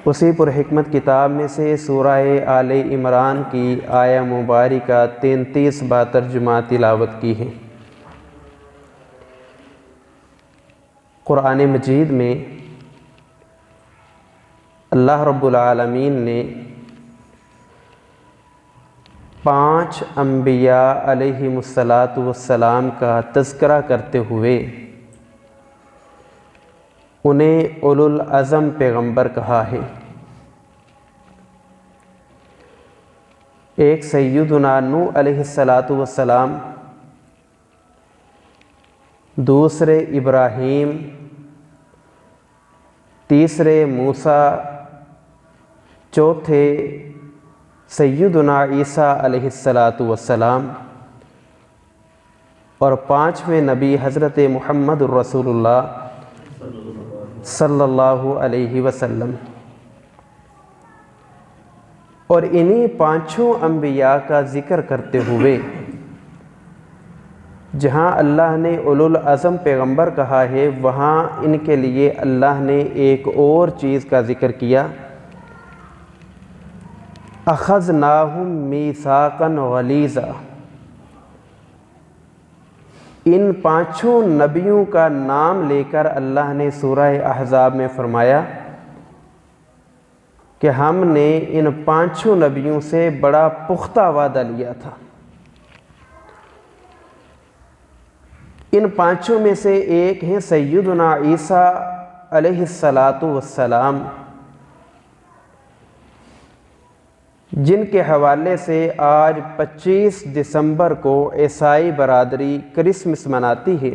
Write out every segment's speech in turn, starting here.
اسی پر حکمت کتاب میں سے سورہ آل عمران کی آیہ مبارکہ 33 بار ترجمہ تلاوت کی ہے۔ قرآن مجید میں اللہ رب العالمین نے 5 انبیاء علیہم السلام کا تذکرہ کرتے ہوئے انہیں اولو العزم پیغمبر کہا ہے۔ ایک سیدنا نوح علیہ السلام، دوسرے ابراہیم، تیسرے موسیٰ، چوتھے سیدنا عیسیٰ علیہ السلام اور 5ویں نبی حضرت محمد الرسول اللہ صلی اللہ علیہ وسلم۔ اور انہی 5 انبیاء کا ذکر کرتے ہوئے جہاں اللہ نے اولو العزم پیغمبر کہا ہے، وہاں ان کے لیے اللہ نے ایک اور چیز کا ذکر کیا، اخذناہم میثاقا غلیظا۔ ان 5 نبیوں کا نام لے کر اللہ نے سورہ احزاب میں فرمایا کہ ہم نے ان 5 نبیوں سے بڑا پختہ وعدہ لیا تھا۔ ان 5 میں سے ایک ہیں سیدنا عیسیٰ علیہ السلام، جن کے حوالے سے آج 25 دسمبر کو عیسائی برادری کرسمس مناتی ہے۔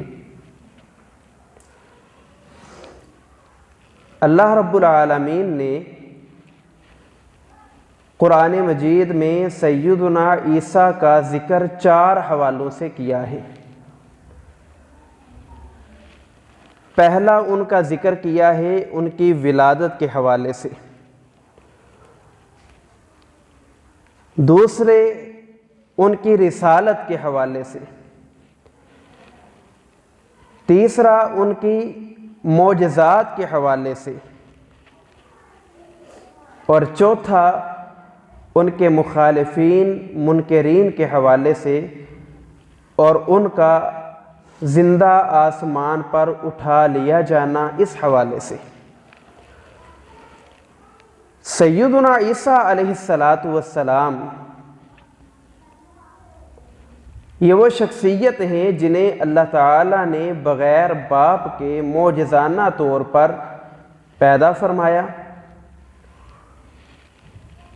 اللہ رب العالمین نے قرآن مجید میں سیدنا عیسیٰ کا ذکر 4 حوالوں سے کیا ہے۔ پہلا ان کا ذکر کیا ہے ان کی ولادت کے حوالے سے، دوسرے ان کی رسالت کے حوالے سے، تیسرا ان کی معجزات کے حوالے سے، اور چوتھا ان کے مخالفین منکرین کے حوالے سے، اور ان کا زندہ آسمان پر اٹھا لیا جانا اس حوالے سے۔ سیدنا عیسیٰ علیہ السلام یہ وہ شخصیت ہیں جنہیں اللہ تعالیٰ نے بغیر باپ کے معجزانہ طور پر پیدا فرمایا۔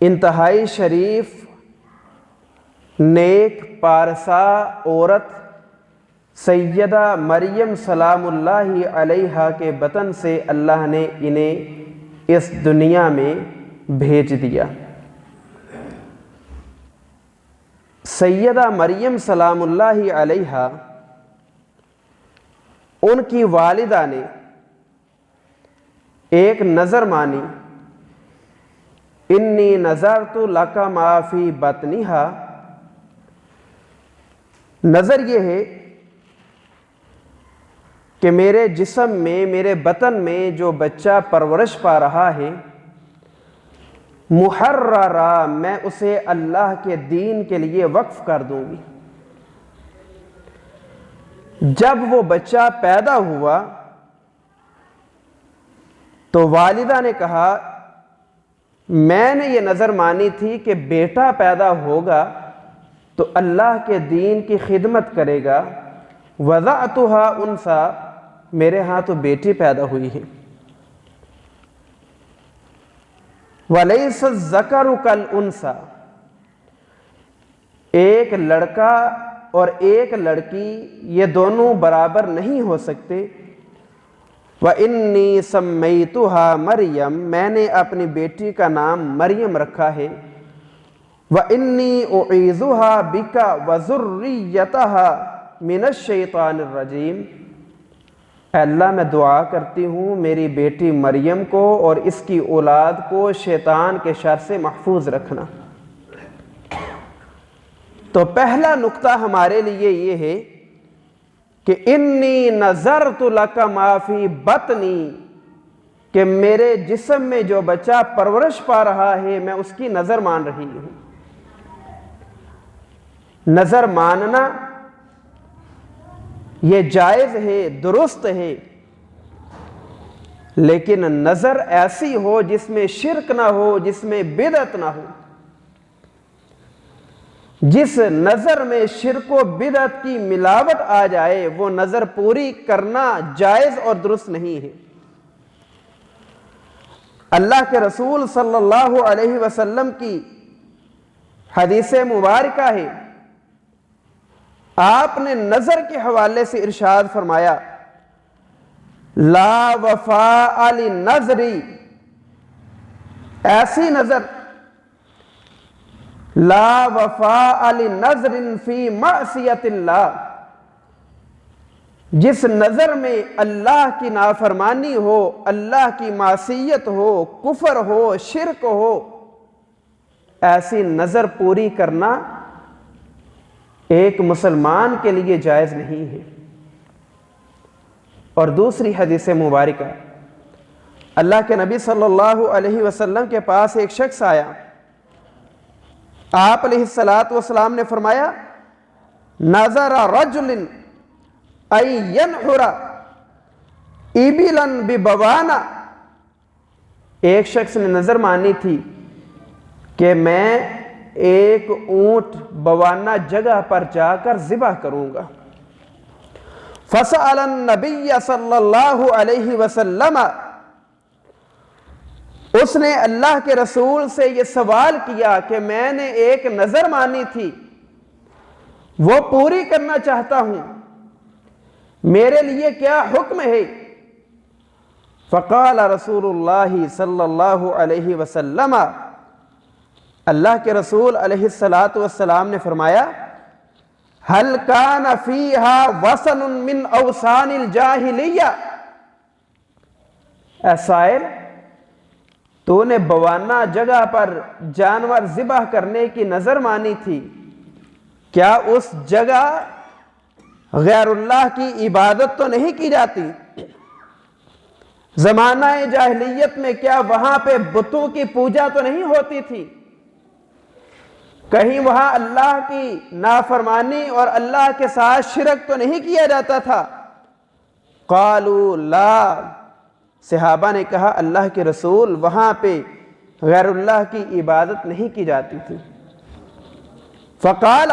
انتہائی شریف، نیک، پارسا عورت سیدہ مریم سلام اللہ علیہا کے بطن سے اللہ نے انہیں اس دنیا میں بھیج دیا۔ سیدہ مریم سلام اللہ علیہا، ان کی والدہ نے ایک نظر مانی، انی نذرت لک ما فی بطنہا۔ نظر یہ ہے کہ میرے جسم میں، میرے بطن میں جو بچہ پرورش پا رہا ہے، محررہ، میں اسے اللہ کے دین کے لیے وقف کر دوں گی۔ جب وہ بچہ پیدا ہوا تو والدہ نے کہا، میں نے یہ نظر مانی تھی کہ بیٹا پیدا ہوگا تو اللہ کے دین کی خدمت کرے گا، وضعتها انثى، میرے ہاں تو بیٹی پیدا ہوئی ہے۔ وَلَيْسَ الذَّكَرُ كَالْأُنثىٰ، ایک لڑکا اور ایک لڑکی یہ دونوں برابر نہیں ہو سکتے۔ وَإِنِّي سَمَّيْتُهَا مَرْيَم، میں نے اپنی بیٹی کا نام مریم رکھا ہے۔ وَإِنِّي أُعِيذُهَا بِكَ وَذُرِّيَّتَهَا مِنَ الشَّيْطَانِ الرَّجِيمِ، اے اللہ میں دعا کرتی ہوں میری بیٹی مریم کو اور اس کی اولاد کو شیطان کے شر سے محفوظ رکھنا۔ تو پہلا نقطہ ہمارے لیے یہ ہے کہ انی نذرت لک ما فی بطنی، کہ میرے جسم میں جو بچہ پرورش پا رہا ہے میں اس کی نظر مان رہی ہوں۔ نظر ماننا یہ جائز ہے، درست ہے، لیکن نظر ایسی ہو جس میں شرک نہ ہو، جس میں بدعت نہ ہو۔ جس نظر میں شرک و بدعت کی ملاوٹ آ جائے وہ نظر پوری کرنا جائز اور درست نہیں ہے۔ اللہ کے رسول صلی اللہ علیہ وسلم کی حدیث مبارکہ ہے، آپ نے نظر کے حوالے سے ارشاد فرمایا، لا وفاء للنظری، ایسی نظر، لا وفاء لنظر فی معصیت اللہ، جس نظر میں اللہ کی نافرمانی ہو، اللہ کی معصیت ہو، کفر ہو، شرک ہو، ایسی نظر پوری کرنا ایک مسلمان کے لیے جائز نہیں ہے۔ اور دوسری حدیث مبارکہ، اللہ کے نبی صلی اللہ علیہ وسلم کے پاس ایک شخص آیا، آپ علیہ السلام نے فرمایا، نظر رجل ان ينحر ابلا ببوانا، ایک شخص نے نظر مانی تھی کہ میں ایک اونٹ بوانا جگہ پر جا کر ذبح کروں گا۔ فسأل النبی صلی اللہ علیہ وسلم، اس نے اللہ کے رسول سے یہ سوال کیا کہ میں نے ایک نظر مانی تھی، وہ پوری کرنا چاہتا ہوں، میرے لیے کیا حکم ہے؟ فقال رسول اللہ صلی اللہ علیہ وسلم، اللہ کے رسول علیہ السلام نے فرمایا، هل كان فيها وثن من اوثان الجاہلیہ، اے سائل، تو نے بوانا جگہ پر جانور ذبح کرنے کی نظر مانی تھی، کیا اس جگہ غیر اللہ کی عبادت تو نہیں کی جاتی؟ زمانہ جاہلیت میں کیا وہاں پہ بتوں کی پوجا تو نہیں ہوتی تھی؟ کہیں وہاں اللہ کی نافرمانی اور اللہ کے ساتھ شرک تو نہیں کیا جاتا تھا؟ قالوا لا، صحابہ نے کہا اللہ کے رسول وہاں پہ غیر اللہ کی عبادت نہیں کی جاتی تھی۔ فقال،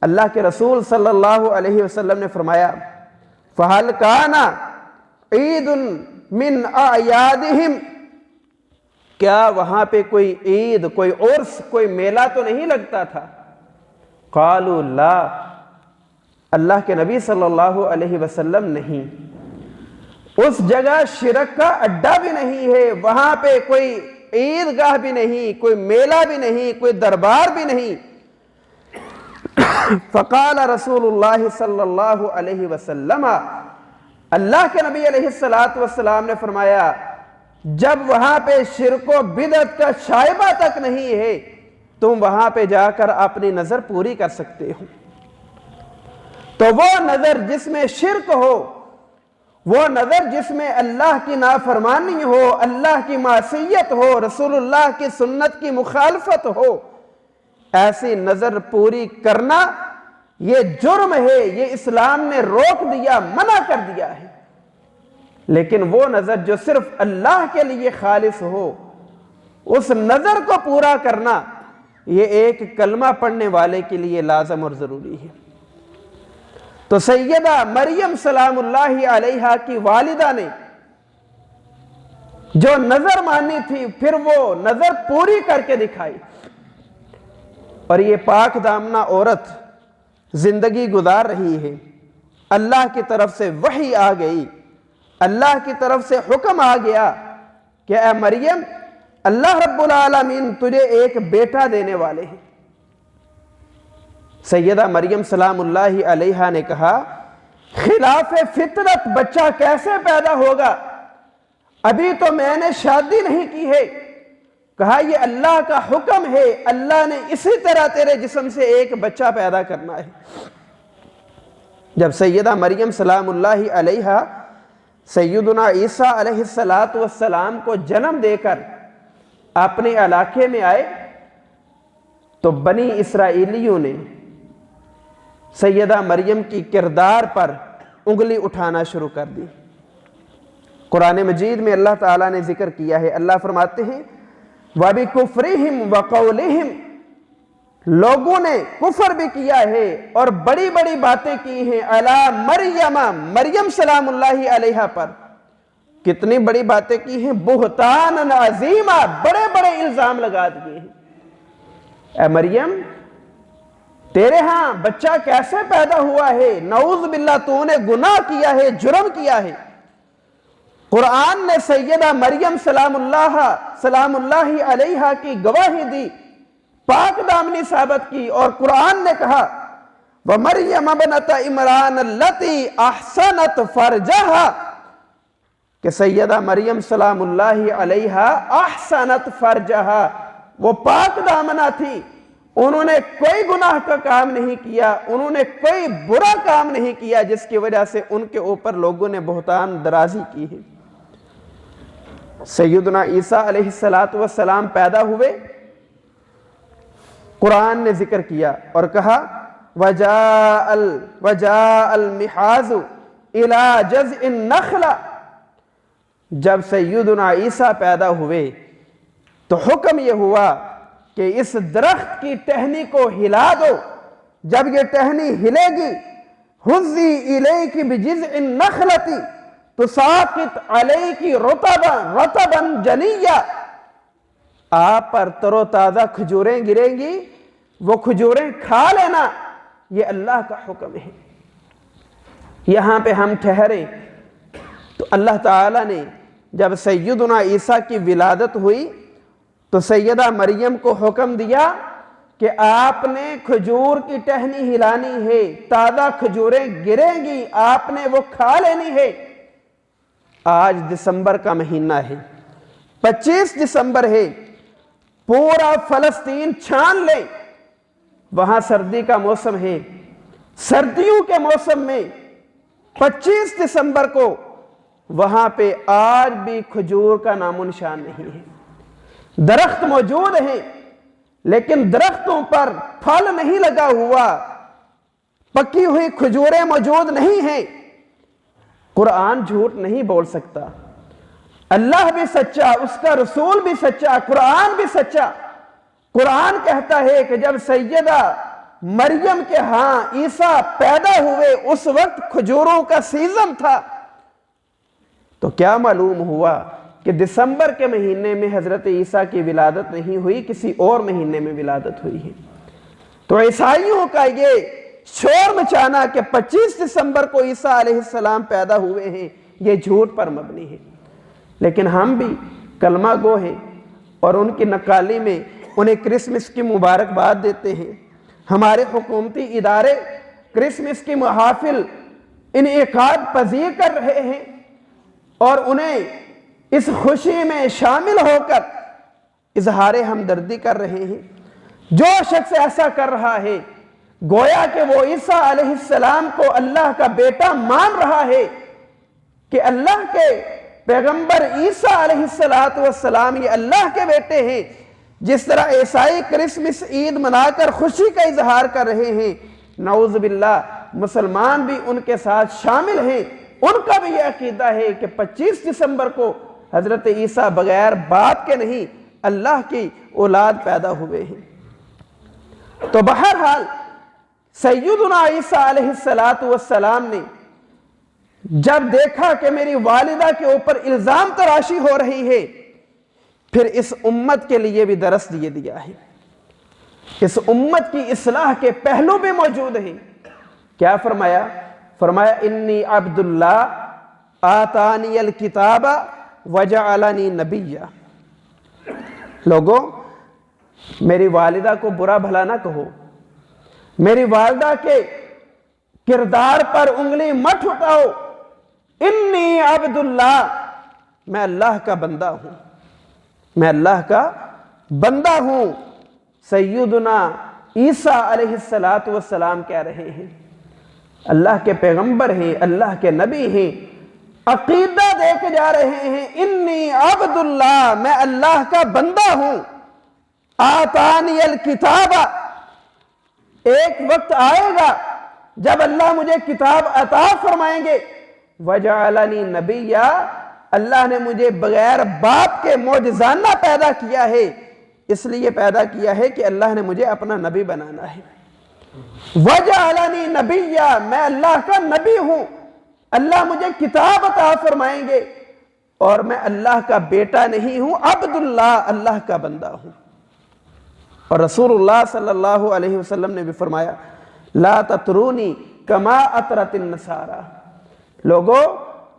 اللہ کے رسول صلی اللہ علیہ وسلم نے فرمایا، فَهَلْ كَانَ عِيدٌ مِّنْ أَعْيَادِهِمْ، کیا وہاں پہ کوئی عید، کوئی عرس، کوئی میلہ تو نہیں لگتا تھا؟ قالوا لا، اللہ کے نبی صلی اللہ علیہ وسلم نہیں، اس جگہ شرک کا اڈا بھی نہیں ہے، وہاں پہ کوئی عیدگاہ بھی نہیں، کوئی میلہ بھی نہیں، کوئی دربار بھی نہیں۔ فقال رسول اللہ صلی اللہ علیہ وسلم، اللہ کے نبی علیہ السلام نے فرمایا، جب وہاں پہ شرک و بدعت کا شائبہ تک نہیں ہے تم وہاں پہ جا کر اپنی نظر پوری کر سکتے ہو۔ تو وہ نظر جس میں شرک ہو، وہ نظر جس میں اللہ کی نافرمانی ہو، اللہ کی معصیت ہو، رسول اللہ کی سنت کی مخالفت ہو، ایسی نظر پوری کرنا یہ جرم ہے، یہ اسلام نے روک دیا، منع کر دیا ہے۔ لیکن وہ نظر جو صرف اللہ کے لیے خالص ہو، اس نظر کو پورا کرنا یہ ایک کلمہ پڑھنے والے کے لیے لازم اور ضروری ہے۔ تو سیدہ مریم سلام اللہ علیہا کی والدہ نے جو نظر مانی تھی پھر وہ نظر پوری کر کے دکھائی، اور یہ پاک دامنہ عورت زندگی گزار رہی ہے، اللہ کی طرف سے وحی آ گئی، اللہ کی طرف سے حکم آ گیا کہ اے مریم، اللہ رب العالمین تجھے ایک بیٹا دینے والے ہیں۔ سیدہ مریم سلام اللہ علیہا نے کہا، خلاف فطرت بچہ کیسے پیدا ہوگا؟ ابھی تو میں نے شادی نہیں کی ہے۔ کہا یہ اللہ کا حکم ہے، اللہ نے اسی طرح تیرے جسم سے ایک بچہ پیدا کرنا ہے۔ جب سیدہ مریم سلام اللہ علیہا سیدنا عیسیٰ علیہ السلام کو جنم دے کر اپنے علاقے میں آئے تو بنی اسرائیلیوں نے سیدہ مریم کی کردار پر انگلی اٹھانا شروع کر دی۔ قرآن مجید میں اللہ تعالیٰ نے ذکر کیا ہے، اللہ فرماتے ہیں وَبِكُفْرِهِمْ وَقَوْلِهِمْ، لوگوں نے کفر بھی کیا ہے اور بڑی بڑی باتیں کی ہیں علی مریم سلام اللہ علیہا پر۔ کتنی بڑی باتیں کی ہیں، بہتان عظیمہ، بڑے بڑے الزام لگا دیے ہیں۔ اے مریم، تیرے ہاں بچہ کیسے پیدا ہوا ہے؟ نعوذ باللہ، تو نے گناہ کیا ہے، جرم کیا ہے۔ قرآن نے سیدہ مریم سلام اللہ علیہا کی گواہی دی، پاک دامنی ثابت کی، اور قرآن نے کہا وَمَرْيَمَ ابْنَتَ عِمْرَانَ الَّتِي أَحْسَنَتْ فَرْجَهَا، کہ سیدہ مریم سلام اللہ علیہا احسنت فرجہا، وہ پاک دامنہ تھی، انہوں نے کوئی گناہ کا کام نہیں کیا، انہوں نے کوئی برا کام نہیں کیا جس کی وجہ سے ان کے اوپر لوگوں نے بہتان درازی کی ہے۔ سیدنا عیسیٰ علیہ السلام پیدا ہوئے، قرآن نے ذکر کیا اور کہا وَجَاءَ الْمِحَازُ إِلَى جَزْءِ النَّخْلَ، جب سیدنا عیسیٰ پیدا ہوئے تو حکم یہ ہوا کہ اس درخت کی ٹہنی کو ہلا دو، جب یہ ٹہنی ہلے گی ہُزِّي إِلَيْكِ بِجِزْءِ النَّخْلَةِ تُسَاقِطْ عَلَيْكِ رَطَبًا جَنِيًّا، آپ پر تر و تازہ کھجوریں گریں گی، وہ کھجوریں کھا لینا، یہ اللہ کا حکم ہے۔ یہاں پہ ہم ٹھہریں تو اللہ تعالیٰ نے جب سیدنا عیسیٰ کی ولادت ہوئی تو سیدہ مریم کو حکم دیا کہ آپ نے کھجور کی ٹہنی ہلانی ہے، تازہ کھجوریں گریں گی، آپ نے وہ کھا لینی ہے۔ آج دسمبر کا مہینہ ہے، 25 دسمبر ہے، پورا فلسطین چھان لیں، وہاں سردی کا موسم ہے، سردیوں کے موسم میں 25 دسمبر کو وہاں پہ آج بھی کھجور کا نام و نشان نہیں ہے۔ درخت موجود ہیں لیکن درختوں پر پھل نہیں لگا ہوا، پکی ہوئی کھجوریں موجود نہیں ہیں۔ قرآن جھوٹ نہیں بول سکتا، اللہ بھی سچا، اس کا رسول بھی سچا، قرآن بھی سچا۔ قرآن کہتا ہے کہ جب سیدہ مریم کے ہاں عیسیٰ پیدا ہوئے اس وقت کھجوروں کا سیزن تھا، تو کیا معلوم ہوا کہ دسمبر کے مہینے میں حضرت عیسیٰ کی ولادت نہیں ہوئی، کسی اور مہینے میں ولادت ہوئی ہے۔ تو عیسائیوں کا یہ شور مچانا کہ 25 دسمبر کو عیسیٰ علیہ السلام پیدا ہوئے ہیں، یہ جھوٹ پر مبنی ہے۔ لیکن ہم بھی کلمہ گو ہیں اور ان کی نقالی میں انہیں کرسمس کی مبارکباد دیتے ہیں۔ ہمارے حکومتی ادارے کرسمس کی محافل انعقاد پذیر کر رہے ہیں اور انہیں اس خوشی میں شامل ہو کر اظہار ہمدردی کر رہے ہیں۔ جو شخص ایسا کر رہا ہے گویا کہ وہ عیسیٰ علیہ السلام کو اللہ کا بیٹا مان رہا ہے کہ اللہ کے پیغمبر عیسیٰ علیہ السلام یہ اللہ کے بیٹے ہیں۔ جس طرح عیسائی کرسمس عید منا کر خوشی کا اظہار کر رہے ہیں، نعوذ باللہ مسلمان بھی ان کے ساتھ شامل ہیں، ان کا بھی یہ عقیدہ ہے کہ 25 دسمبر کو حضرت عیسیٰ بغیر باپ کے نہیں اللہ کی اولاد پیدا ہوئے ہیں۔ تو بہرحال سیدنا عیسیٰ علیہ السلام نے جب دیکھا کہ میری والدہ کے اوپر الزام تراشی ہو رہی ہے، پھر اس امت کے لیے بھی درس دیا ہے۔ اس امت کی اصلاح کے پہلو بھی موجود ہیں۔ کیا فرمایا؟ فرمایا انی عبداللہ آتانی الکتاب وجعلنی نبیہ۔ لوگوں، میری والدہ کو برا بھلا نہ کہو، میری والدہ کے کردار پر انگلی مت اٹھاؤ۔ انی عبداللہ، میں اللہ کا بندہ ہوں، میں اللہ کا بندہ ہوں۔ سیدنا عیسیٰ علیہ السلام کہہ رہے ہیں اللہ کے پیغمبر ہیں، اللہ کے نبی ہیں، عقیدہ دے کے جا رہے ہیں انی عبداللہ، میں اللہ کا بندہ ہوں، آتانی الکتاب، ایک وقت آئے گا جب اللہ مجھے کتاب عطا فرمائیں گے، وجعلنی نبیّا، اللہ نے مجھے بغیر باپ کے معجزانہ پیدا کیا ہے، اس لیے پیدا کیا ہے کہ اللہ نے مجھے اپنا نبی بنانا ہے۔ وجعلنی نبیّا، میں اللہ کا نبی ہوں، اللہ مجھے کتاب عطا فرمائیں گے، اور میں اللہ کا بیٹا نہیں ہوں، عبداللہ، اللہ کا بندہ ہوں۔ اور رسول اللہ صلی اللہ علیہ وسلم نے بھی فرمایا لا تطرونی کما اطرت النصارى، لوگوں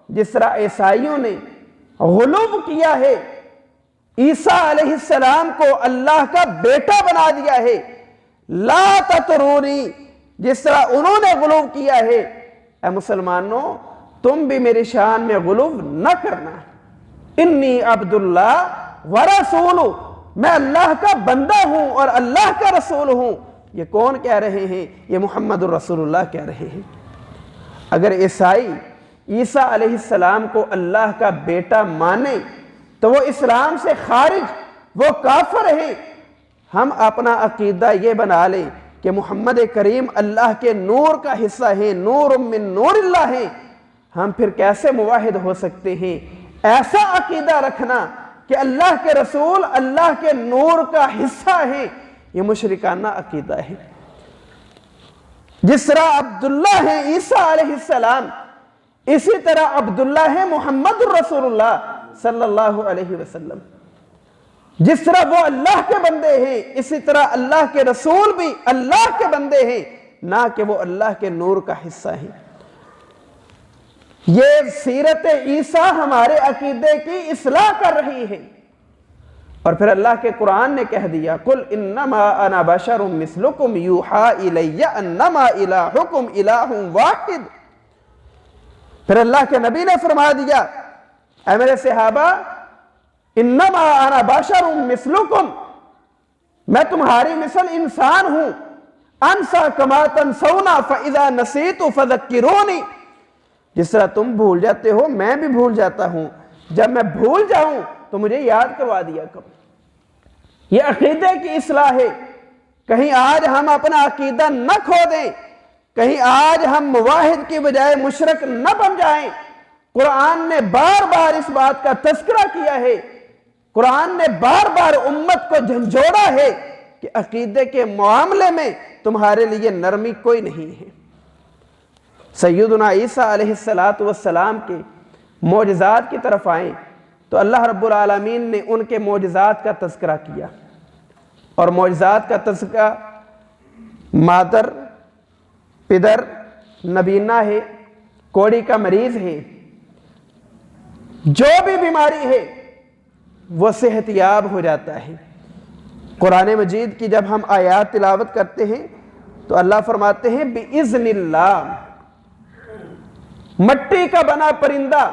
جس طرح عیسائیوں نے غلو کیا ہے، عیسیٰ علیہ السلام کو اللہ کا بیٹا بنا دیا ہے، لا تطرونی، جس طرح انہوں نے غلو کیا ہے، اے مسلمانوں تم بھی میری شان میں غلو نہ کرنا۔ انی عبداللہ ورسول، میں اللہ کا بندہ ہوں اور اللہ کا رسول ہوں۔ یہ کون کہہ رہے ہیں؟ یہ محمد الرسول اللہ کہہ رہے ہیں۔ اگر عیسائی عیسیٰ علیہ السلام کو اللہ کا بیٹا مانے تو وہ اسلام سے خارج، وہ کافر ہیں۔ ہم اپنا عقیدہ یہ بنا لیں کہ محمد کریم اللہ کے نور کا حصہ ہیں، نور من نور اللہ ہیں، ہم پھر کیسے موحد ہو سکتے ہیں؟ ایسا عقیدہ رکھنا کہ اللہ کے رسول اللہ کے نور کا حصہ ہیں، یہ مشرکانہ عقیدہ ہے۔ جس طرح عبداللہ ہے عیسیٰ علیہ السلام، اسی طرح عبداللہ ہے محمد الرسول اللہ صلی اللہ علیہ وسلم۔ جس طرح وہ اللہ کے بندے ہیں، اسی طرح اللہ کے رسول بھی اللہ کے بندے ہیں، نہ کہ وہ اللہ کے نور کا حصہ ہیں۔ یہ سیرت عیسیٰ ہمارے عقیدے کی اصلاح کر رہی ہے۔ اور پھر اللہ کے قرآن نے کہہ دیا قل انما انا بشر مثلکم یوحا الی انما الہکم الہ واحد۔ پھر اللہ کے نبی نے فرما دیا اے میرے صحابہ انما انا بشر مثلکم، میں تمہاری مثل انسان ہوں، انسا کما تنسون فاذا نسیت فذکرونی، جس طرح تم بھول جاتے ہو میں بھی بھول جاتا ہوں، جب میں بھول جاؤں تو مجھے یاد کروا دیا کرو۔ یہ عقیدے کی اصلاح ہے۔ کہیں آج ہم اپنا عقیدہ نہ کھو دیں، کہیں آج ہم موحد کی بجائے مشرک نہ بن جائیں۔ قرآن نے بار بار اس بات کا تذکرہ کیا ہے، قرآن نے بار بار امت کو جھنجھوڑا ہے کہ عقیدے کے معاملے میں تمہارے لیے نرمی کوئی نہیں ہے۔ سیدنا عیسیٰ علیہ السلام کے معجزات کی طرف آئیں تو اللہ رب العالمین نے ان کے معجزات کا تذکرہ کیا، اور معجزات کا تذکرہ مادر پدر نبینا ہے، کوڑی کا مریض ہے، جو بھی بیماری ہے وہ صحت یاب ہو جاتا ہے۔ قرآن مجید کی جب ہم آیات تلاوت کرتے ہیں تو اللہ فرماتے ہیں بِإِذْنِ اللَّهِ، مٹی کا بنا پرندہ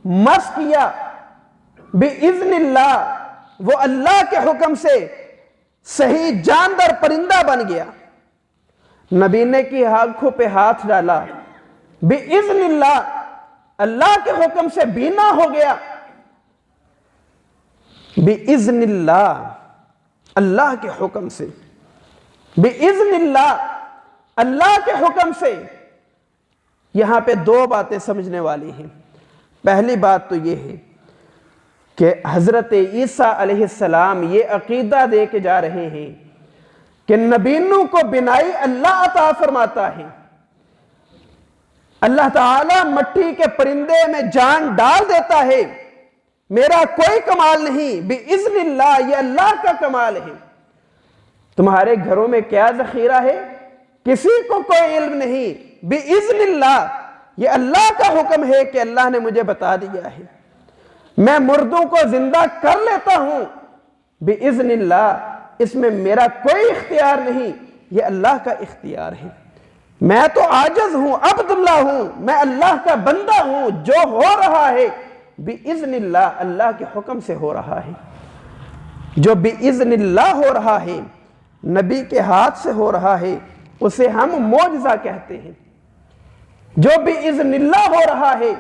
مس کیا، بِإِذْنِ اللَّهِ، وہ اللہ کے حکم سے صحیح جاندار پرندہ بن گیا۔ نبینے کی آنکھوں پہ ہاتھ ڈالا، بِإِذْنِ اللَّهِ، اللہ کے حکم سے بینا ہو گیا، بِإِذْنِ اللَّهِ، اللہ کے حکم سے، بِإِذْنِ اللَّهِ، اللہ کے حکم سے۔ یہاں پہ دو باتیں سمجھنے والی ہیں۔ پہلی بات تو یہ ہے کہ حضرت عیسیٰ علیہ السلام یہ عقیدہ دے کے جا رہے ہیں کہ نبینوں کو بنائی اللہ عطا فرماتا ہے۔ اللہ تعالیٰ مٹی کے پرندے میں جان ڈال دیتا ہے، میرا کوئی کمال نہیں، بِإِذْنِ اللَّهِ، یہ اللہ کا کمال ہے۔ تمہارے گھروں میں کیا ذخیرہ ہے کسی کو کوئی علم نہیں، بِإِذْنِ اللَّهِ، یہ اللہ کا حکم ہے کہ اللہ نے مجھے بتا دیا ہے۔ میں مردوں کو زندہ کر لیتا ہوں، بِإِذْنِ اللَّهِ، اس میں میرا کوئی اختیار نہیں، یہ اللہ کا اختیار ہے۔ میں تو عاجز ہوں، عبداللہ ہوں، میں اللہ کا بندہ ہوں، جو ہو رہا ہے بِإِذْنِ اللَّهِ، اللہ کے حکم سے ہو رہا ہے۔ جو بِإِذْنِ اللَّهِ ہو رہا ہے، نبی کے ہاتھ سے ہو رہا ہے، اسے ہم معجزہ کہتے ہیں۔ جو بِإِذْنِ اللَّهِ ہو رہا ہے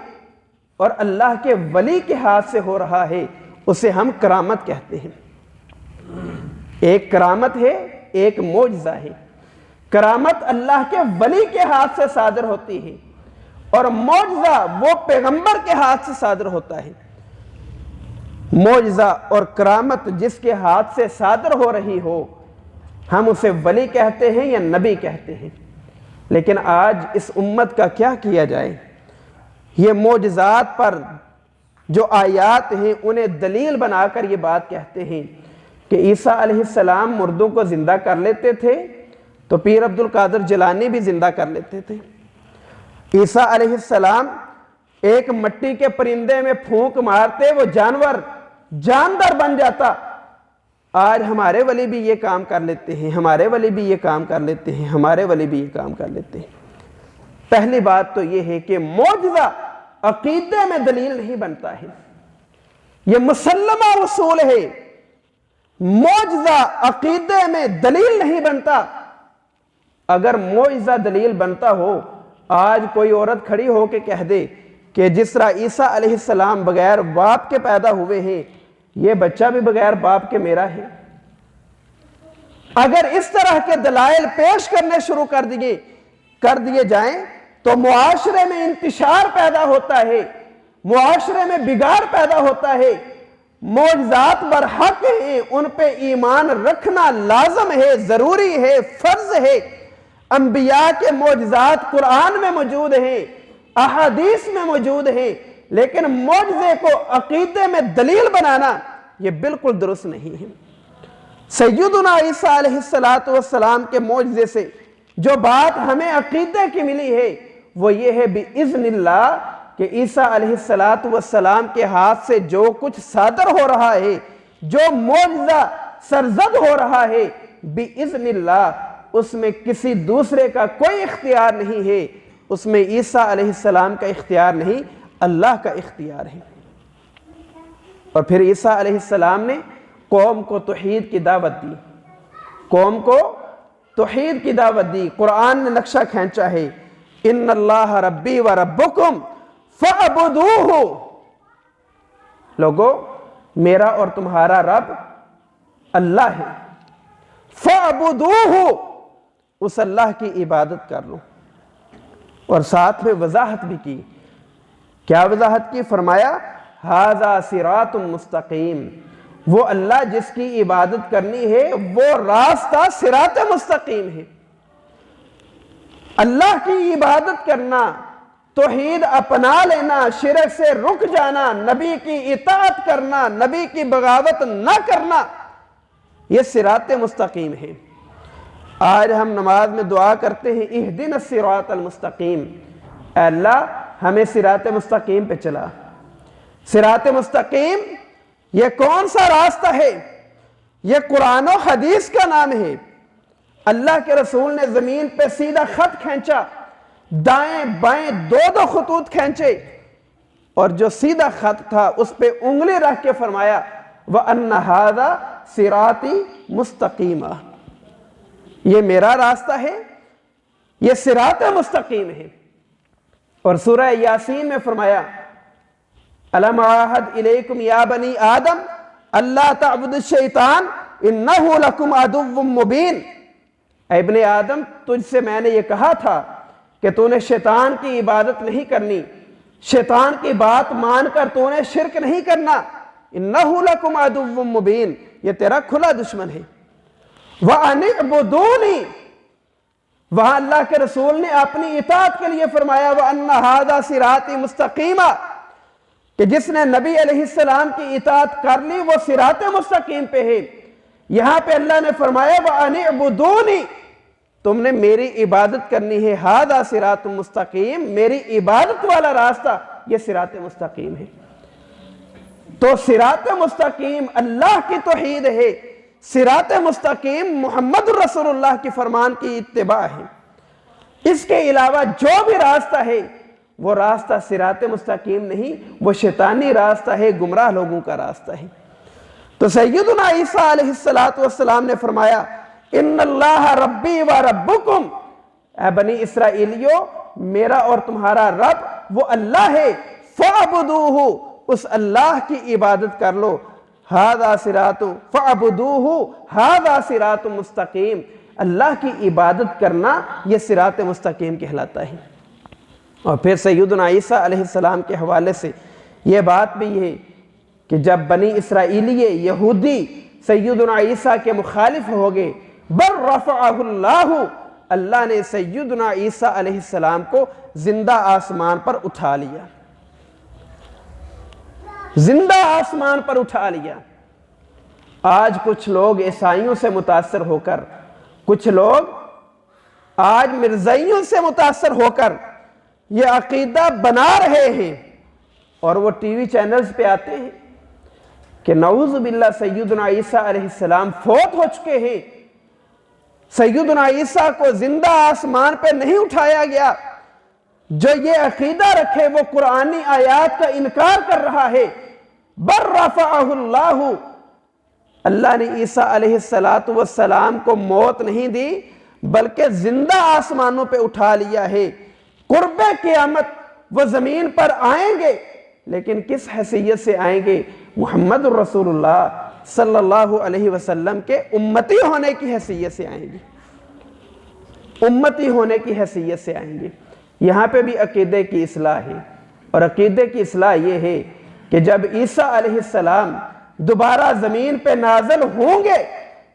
اور اللہ کے ولی کے ہاتھ سے ہو رہا ہے اسے ہم کرامت کہتے ہیں۔ ایک کرامت ہے، ایک معجزہ ہے۔ کرامت اللہ کے ولی کے ہاتھ سے صادر ہوتی ہے اور معجزہ وہ پیغمبر کے ہاتھ سے صادر ہوتا ہے۔ معجزہ اور کرامت جس کے ہاتھ سے صادر ہو رہی ہو ہم اسے ولی کہتے ہیں یا نبی کہتے ہیں۔ لیکن آج اس امت کا کیا کیا جائے؟ یہ معجزات پر جو آیات ہیں انہیں دلیل بنا کر یہ بات کہتے ہیں کہ عیسیٰ علیہ السلام مردوں کو زندہ کر لیتے تھے تو پیر عبد القادر جیلانی بھی زندہ کر لیتے تھے۔ عیسیٰ علیہ السلام ایک مٹی کے پرندے میں پھونک مارتے وہ جانور جاندار بن جاتا۔ آج ہمارے ولی بھی یہ کام کر لیتے ہیں، ہمارے ولی بھی یہ کام کر لیتے ہیں، ہمارے ولی بھی یہ کام کر لیتے ہیں۔ پہلی بات تو یہ ہے کہ معجزہ عقیدے میں دلیل نہیں بنتا ہے، یہ مسلمہ اصول ہے۔ معجزہ عقیدے میں دلیل نہیں بنتا۔ اگر معجزہ دلیل بنتا ہو، آج کوئی عورت کھڑی ہو کے کہہ دے کہ جس طرح عیسیٰ علیہ السلام بغیر باپ کے پیدا ہوئے ہیں یہ بچہ بھی بغیر باپ کے میرا ہے، اگر اس طرح کے دلائل پیش کرنے شروع کر دیے جائیں تو معاشرے میں انتشار پیدا ہوتا ہے، معاشرے میں بگاڑ پیدا ہوتا ہے۔ معجزات برحق ہیں، ان پہ ایمان رکھنا لازم ہے، ضروری ہے، فرض ہے۔ انبیاء کے معجزات قرآن میں موجود ہیں، احادیث میں موجود ہیں، لیکن معجزے کو عقیدے میں دلیل بنانا یہ بالکل درست نہیں ہے۔ سیدنا عیسیٰ علیہ السلام کے معجزے سے جو بات ہمیں عقیدے کی ملی ہے وہ یہ ہے بِإِذْنِ اللہ کہ عیسیٰ علیہ السلام کے ہاتھ سے جو کچھ صادر ہو رہا ہے، جو معجزہ سرزد ہو رہا ہے بِإِذْنِ اللہ، اس میں کسی دوسرے کا کوئی اختیار نہیں ہے، اس میں عیسیٰ علیہ السلام کا اختیار نہیں، اللہ کا اختیار ہے۔ اور پھر عیسیٰ علیہ السلام نے قوم کو توحید کی دعوت دی، قوم کو توحید کی دعوت دی۔ قرآن نے نقشہ کھینچا ہے ان اللہ ربی و ربکم فاعبدوہ، لوگو میرا اور تمہارا رب اللہ ہے، فاعبدوہ، اس اللہ کی عبادت کر لو۔ اور ساتھ میں وضاحت بھی کی، کیا وضاحت کی؟ فرمایا ھذا صراط مستقیم، وہ اللہ جس کی عبادت کرنی ہے وہ راستہ صراط مستقیم ہے۔ اللہ کی عبادت کرنا، توحید اپنا لینا، شرک سے رک جانا، نبی کی اطاعت کرنا، نبی کی بغاوت نہ کرنا، یہ صراط مستقیم ہے۔ آج ہم نماز میں دعا کرتے ہیں اہدنا الصراط المستقیم، اے اللہ ہمیں صراط مستقیم پہ چلا۔ صراط مستقیم یہ کون سا راستہ ہے؟ یہ قرآن و حدیث کا نام ہے۔ اللہ کے رسول نے زمین پہ سیدھا خط کھینچا، دائیں بائیں دو خطوط کھینچے، اور جو سیدھا خط تھا اس پہ انگلی رکھ کے فرمایا وَأَنَّ هَذَا صِرَاطِ مُسْتَقِيمًا، یہ میرا راستہ ہے، یہ صراط مستقیم ہے۔ اور سورہ یاسین میں فرمایا أَلَمْ أَعْهَدْ إِلَيْكُمْ يَا بَنِي آدَمَ أَلَّا تَعْبُدُوا الشَّيْطَانَ إِنَّهُ لَكُمْ عَدُوٌّ مُّبِينٌ، اے ابن آدم تجھ سے میں نے یہ کہا تھا کہ تو نے شیطان کی عبادت نہیں کرنی، شیطان کی بات مان کر تو نے شرک نہیں کرنا، إِنَّهُ لَكُمْ عَدُوٌّ مُّبِينٌ، یہ تیرا کھلا دشمن ہے۔ وَأَنِ اعْبُدُونِ، وہاں اللہ کے رسول نے اپنی اطاعت کے لیے فرمایا وَأَنَّ هَذَا صِرَاطِ مُسْتَقِيمًا، کہ جس نے نبی علیہ السلام کی اطاعت کر لی وہ صراط مستقیم پہ ہے۔ یہاں پہ اللہ نے فرمایا وَأَنِ اعْبُدُونِ، تم نے میری عبادت کرنی ہے، هَذَا صِرَاطٌ مستقیم، میری عبادت والا راستہ یہ صراط مستقیم ہے۔ تو صراط مستقیم اللہ کی توحید ہے، صراط مستقیم محمد رسول اللہ کی فرمان کی اتباع ہے۔ اس کے علاوہ جو بھی راستہ ہے وہ راستہ صراط مستقیم نہیں، وہ شیطانی راستہ ہے، گمراہ لوگوں کا راستہ ہے۔ تو سیدنا عیسیٰ علیہ السلام نے فرمایا ان اللہ ربی و ربکم، اے بنی اسرائیلیو میرا اور تمہارا رب وہ اللہ ہے، فَعْبُدُوهُ، اس اللہ کی عبادت کر لو، هَذَا صِرَاطُ فَعْبُدُوهُ هَذَا صِرَاطُ مستقیم، اللہ کی عبادت کرنا یہ صراط مستقیم کہلاتا ہے۔ اور پھر سیدنا عیسیٰ علیہ السلام کے حوالے سے یہ بات بھی ہے کہ جب بنی اسرائیلی یہودی سیدنا عیسیٰ کے مخالف ہو گئے، بل رفعہ اللہ، اللہ نے سیدنا عیسیٰ علیہ السلام کو زندہ آسمان پر اٹھا لیا، زندہ آسمان پر اٹھا لیا۔ آج کچھ لوگ عیسائیوں سے متاثر ہو کر، کچھ لوگ آج مرزائیوں سے متاثر ہو کر یہ عقیدہ بنا رہے ہیں، اور وہ ٹی وی چینلز پہ آتے ہیں کہ نعوذ باللہ سیدنا عیسیٰ علیہ السلام فوت ہو چکے ہیں، سیدنا عیسیٰ کو زندہ آسمان پہ نہیں اٹھایا گیا۔ جو یہ عقیدہ رکھے وہ قرآنی آیات کا انکار کر رہا ہے۔ بل رفعہ اللہ، اللہ نے عیسیٰ علیہ السلام کو موت نہیں دی بلکہ زندہ آسمانوں پہ اٹھا لیا ہے۔ قرب قیامت وہ زمین پر آئیں گے، لیکن کس حیثیت سے آئیں گے؟ محمد الرسول اللہ صلی اللہ علیہ وسلم کے امتی ہونے کی حیثیت سے آئیں گے، امتی ہونے کی حیثیت سے آئیں گے۔ یہاں پہ بھی عقیدے کی اصلاح ہے، اور عقیدے کی اصلاح یہ ہے کہ جب عیسیٰ علیہ السلام دوبارہ زمین پہ نازل ہوں گے،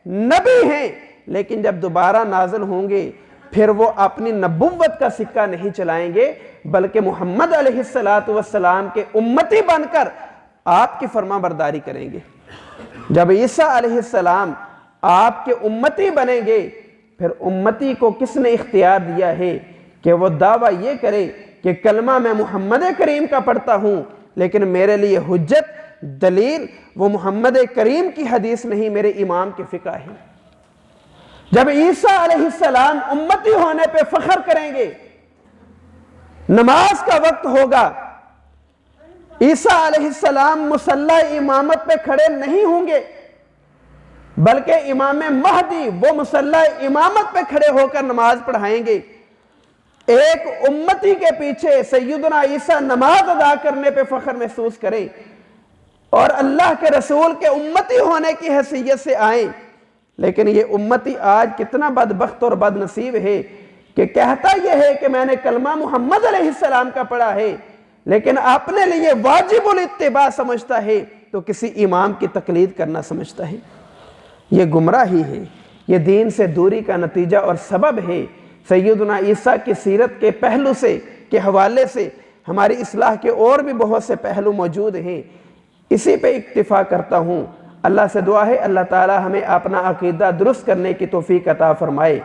نبی ہیں لیکن جب دوبارہ نازل ہوں گے پھر وہ اپنی نبوت کا سکہ نہیں چلائیں گے بلکہ محمد علیہ السلام کے امتی بن کر آپ کی فرما برداری کریں گے۔ جب عیسیٰ علیہ السلام آپ کے امتی بنیں گے، پھر امتی کو کس نے اختیار دیا ہے کہ وہ دعویٰ یہ کرے کہ کلمہ میں محمد کریم کا پڑھتا ہوں لیکن میرے لیے حجت دلیل وہ محمد کریم کی حدیث نہیں، میرے امام کی فقہ ہے۔ جب عیسیٰ علیہ السلام امتی ہونے پہ فخر کریں گے، نماز کا وقت ہوگا، عیسیٰ علیہ السلام مصلی امامت پہ کھڑے نہیں ہوں گے بلکہ امام مہدی وہ مصلی امامت پہ کھڑے ہو کر نماز پڑھائیں گے۔ ایک امتی کے پیچھے سیدنا عیسیٰ نماز ادا کرنے پہ فخر محسوس کریں اور اللہ کے رسول کے امتی ہونے کی حیثیت سے آئیں، لیکن یہ امتی آج کتنا بدبخت اور بد نصیب ہے کہ کہتا یہ ہے کہ میں نے کلمہ محمد علیہ السلام کا پڑھا ہے لیکن اپنے لیے واجب الاتباع سمجھتا ہے تو کسی امام کی تقلید کرنا سمجھتا ہے۔ یہ گمراہی ہے، یہ دین سے دوری کا نتیجہ اور سبب ہے۔ سیدنا عیسیٰ کی سیرت کے پہلو کے حوالے سے ہماری اصلاح کے اور بھی بہت سے پہلو موجود ہیں، اسی پہ اکتفا کرتا ہوں۔ اللہ سے دعا ہے اللہ تعالی ہمیں اپنا عقیدہ درست کرنے کی توفیق عطا فرمائے۔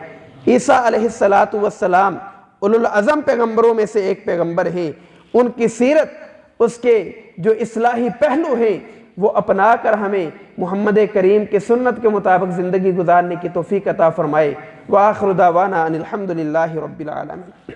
عیسیٰ علیہ السلام اولو العزم پیغمبروں میں سے ایک پیغمبر ہیں، ان کی سیرت، اس کے جو اصلاحی پہلو ہیں وہ اپنا کر ہمیں محمد کریم کے سنت کے مطابق زندگی گزارنے کی توفیق عطا فرمائے۔ وآخر دعوانا ان الحمدللہ رب العالمین۔